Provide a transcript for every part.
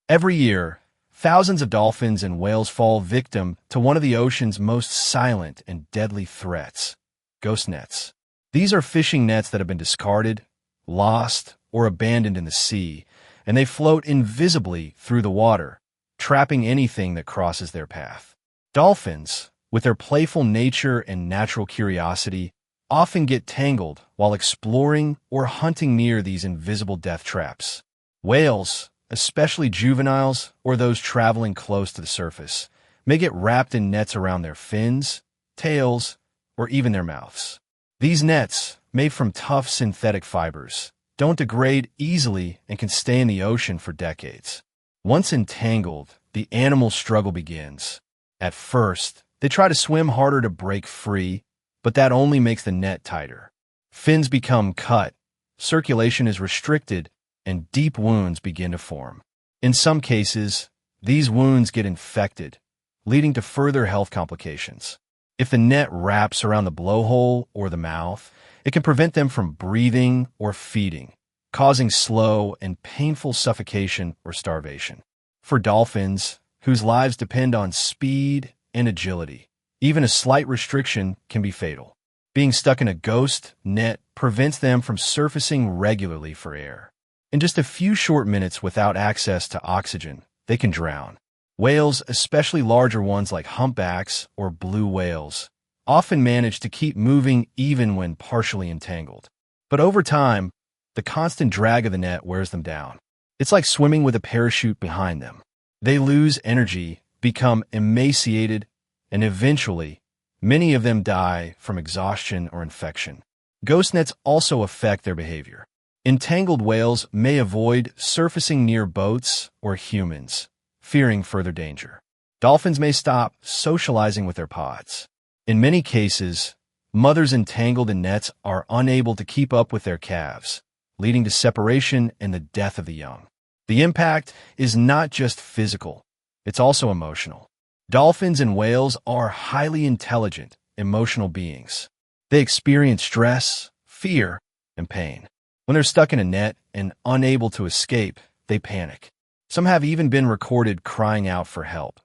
Every year, thousands of dolphins and whales fall victim to one of the ocean's most silent and deadly threats, ghost nets. These are fishing nets that have been discarded, lost, or abandoned in the sea, and they float invisibly through the water, trapping anything that crosses their path. Dolphins, with their playful nature and natural curiosity, often get tangled while exploring or hunting near these invisible death traps. Whales, especially juveniles or those traveling close to the surface, may get wrapped in nets around their fins, tails, or even their mouths. These nets, made from tough synthetic fibers, don't degrade easily and can stay in the ocean for decades. Once entangled, the animal's struggle begins. At first, they try to swim harder to break free, but that only makes the net tighter. Fins become cut, circulation is restricted, and deep wounds begin to form. In some cases, these wounds get infected, leading to further health complications. If the net wraps around the blowhole or the mouth, it can prevent them from breathing or feeding, causing slow and painful suffocation or starvation. For dolphins, whose lives depend on speed and agility, even a slight restriction can be fatal. Being stuck in a ghost net prevents them from surfacing regularly for air. In just a few short minutes without access to oxygen, they can drown. Whales, especially larger ones like humpbacks or blue whales, often manage to keep moving even when partially entangled. But over time, the constant drag of the net wears them down. It's like swimming with a parachute behind them. They lose energy, become emaciated, and eventually, many of them die from exhaustion or infection. Ghost nets also affect their behavior. Entangled whales may avoid surfacing near boats or humans, fearing further danger. Dolphins may stop socializing with their pods. In many cases, mothers entangled in nets are unable to keep up with their calves, leading to separation and the death of the young. The impact is not just physical, it's also emotional. Dolphins and whales are highly intelligent, emotional beings. They experience stress, fear, and pain. When they're stuck in a net and unable to escape, they panic. Some have even been recorded crying out for help,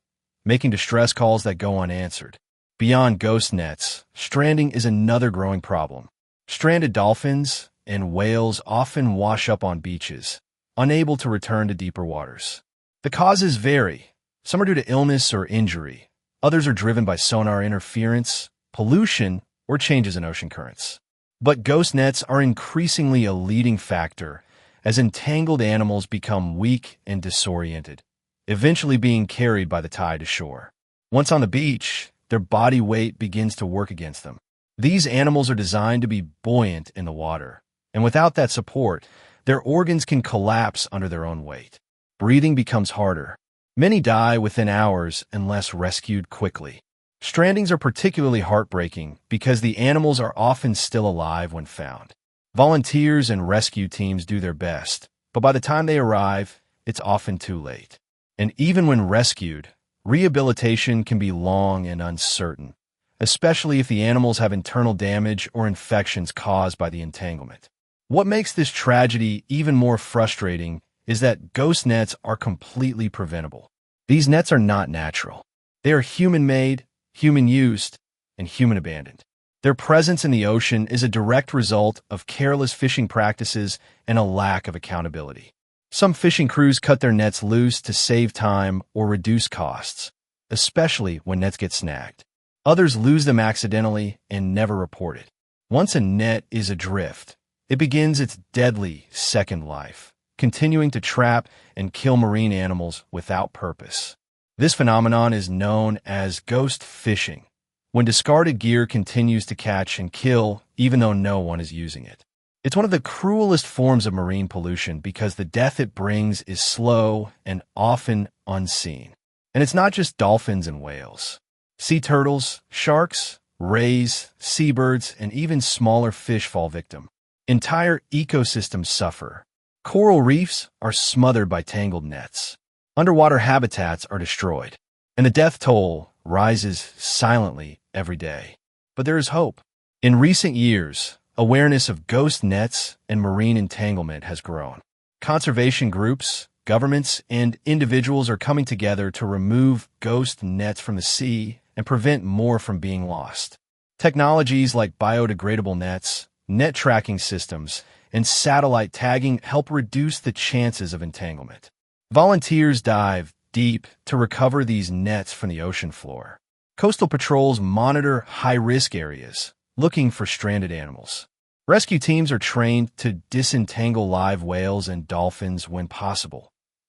making distress calls that go unanswered. Beyond ghost nets, stranding is another growing problem. Stranded dolphins and whales often wash up on beaches, unable to return to deeper waters. The causes vary. Some are due to illness or injury. Others are driven by sonar interference, pollution, or changes in ocean currents. But ghost nets are increasingly a leading factor as entangled animals become weak and disoriented, eventually being carried by the tide to shore. Once on the beach, their body weight begins to work against them. These animals are designed to be buoyant in the water, and without that support, their organs can collapse under their own weight. Breathing becomes harder. Many die within hours unless rescued quickly. Strandings are particularly heartbreaking because the animals are often still alive when found. Volunteers and rescue teams do their best, but by the time they arrive, it's often too late. And even when rescued, rehabilitation can be long and uncertain, especially if the animals have internal damage or infections caused by the entanglement. What makes this tragedy even more frustrating is that ghost nets are completely preventable. These nets are not natural. They are human-made, human-used, and human-abandoned. Their presence in the ocean is a direct result of careless fishing practices and a lack of accountability. Some fishing crews cut their nets loose to save time or reduce costs, especially when nets get snagged. Others lose them accidentally and never report it. Once a net is adrift, it begins its deadly second life, continuing to trap and kill marine animals without purpose. This phenomenon is known as ghost fishing, when discarded gear continues to catch and kill even though no one is using it. It's one of the cruelest forms of marine pollution because the death it brings is slow and often unseen. And it's not just dolphins and whales. Sea turtles, sharks, rays, seabirds, and even smaller fish fall victim. Entire ecosystems suffer. Coral reefs are smothered by tangled nets. Underwater habitats are destroyed, and the death toll rises silently every day. But there is hope. In recent years, awareness of ghost nets and marine entanglement has grown. Conservation groups, Governments and individuals are coming together to remove ghost nets from the sea and prevent more from being lost. Technologies like biodegradable nets, net tracking systems, and satellite tagging help reduce the chances of entanglement. Volunteers dive deep to recover these nets from the ocean floor. Coastal patrols monitor high-risk areas, looking for stranded animals. Rescue teams are trained to disentangle live whales and dolphins when possible,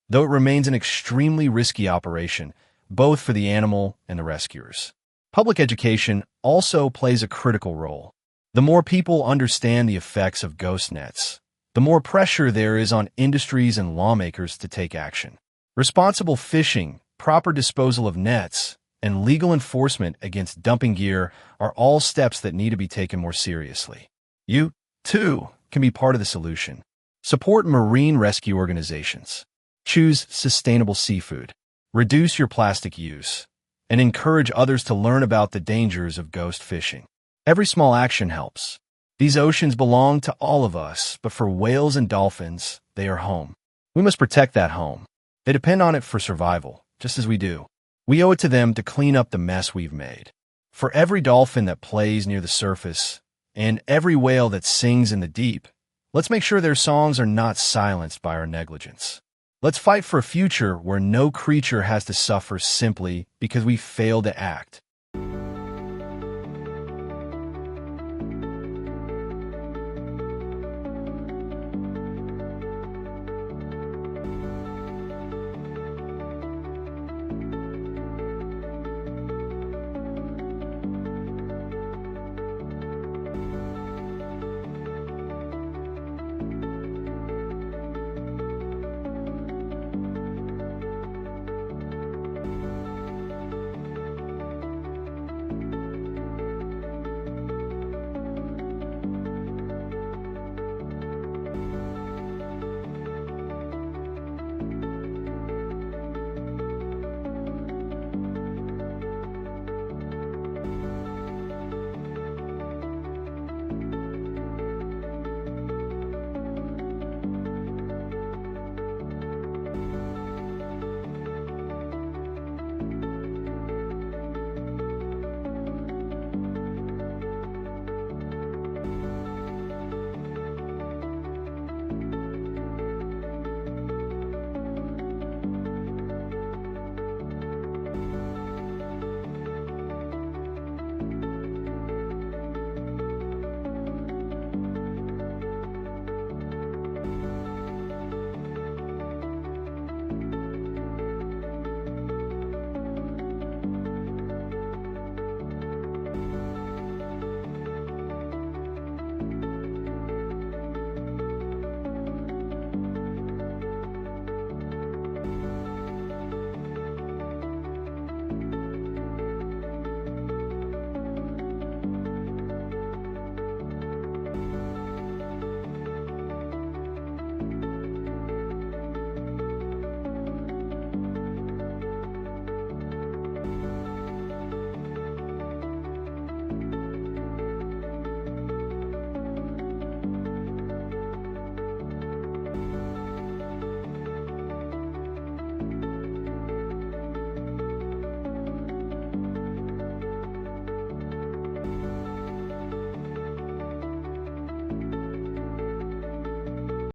though it remains an extremely risky operation, both for the animal and the rescuers. Public education also plays a critical role. The more people understand the effects of ghost nets, the more pressure there is on industries and lawmakers to take action. Responsible fishing, proper disposal of nets, and legal enforcement against dumping gear are all steps that need to be taken more seriously. You, too, can be part of the solution. Support marine rescue organizations. Choose sustainable seafood. Reduce your plastic use, and encourage others to learn about the dangers of ghost fishing. Every small action helps. These oceans belong to all of us, but for whales and dolphins, they are home. We must protect that home. They depend on it for survival, just as we do. We owe it to them to clean up the mess we've made. For every dolphin that plays near the surface, and every whale that sings in the deep, let's make sure their songs are not silenced by our negligence. Let's fight for a future where no creature has to suffer simply because we failed to act.